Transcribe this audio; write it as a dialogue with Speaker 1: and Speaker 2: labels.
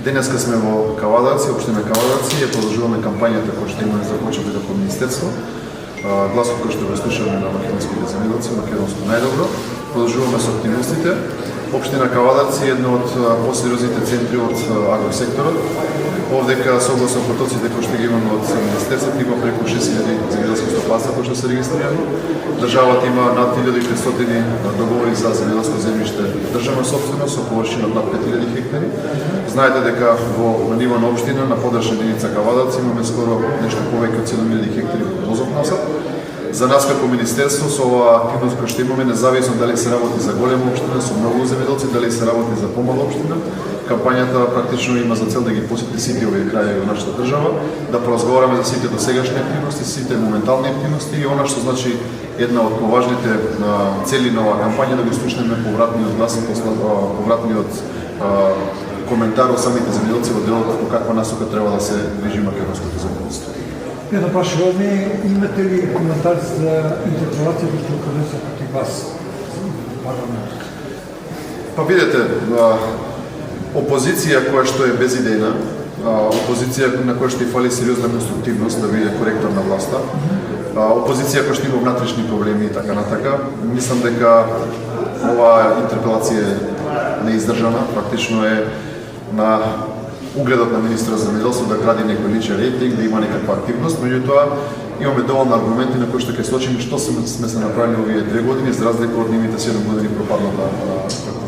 Speaker 1: Денеска сме во Кавадарци, општина Кавадарци, ја продолжуваме кампањата која што имаме започната како министерство. Гласот кој што го слушаме на македонските земјоделци, македонско најдобро. Продолжуваме со активностите. Општина Кавадарци е едно од посериозните центри од агросекторот. Овдека согласно потоците кои што ги имаме од министерството, има преку 6000 земјоделски стопанства кои што се регистрирани. Државата има над 1500 договори за земјоделско земјиште државна собственост со површина од над 5000 хектари. Знаете дека во ниво на општина на подршна единица Кавадарци имаме скоро нешто повеќе од 7000 хектари лозов насад. За нас како министерство со оваа активност која што имаме, независно дали се работи за голема општина со многу земјоделци, дали се работи за помала општина, кампањата практично има за цел да ги посети сите овие крајеви во нашата држава, да поразговараме за сите досегашни активности, сите моментални активности и она што значи една од поважните цели на оваа кампања да го слушнеме повратниот глас, повратниот коментар од самите земјоделци во делот во каква насока треба да се движи македонското земјоделство.
Speaker 2: Едно прашување, имате ли коментар за интерпелацијата што поднесе против вас во парламентот?
Speaker 1: Па видете, опозиција која што е безидејна, опозиција на која што и фали сериозна конструктивност да биде коректор на власта, опозиција која што има внатрешни проблеми и така натака, мислам дека оваа интерпелација е неиздржана, практично е на угледот на министрот за земјоделство да гради некој личен рейтинг, да има некаква активност, меѓутоа имаме доволно аргументи на кои што ќе сочиме што сме се направили овие 2 години за разлика од нивните 7 години пропадната практици.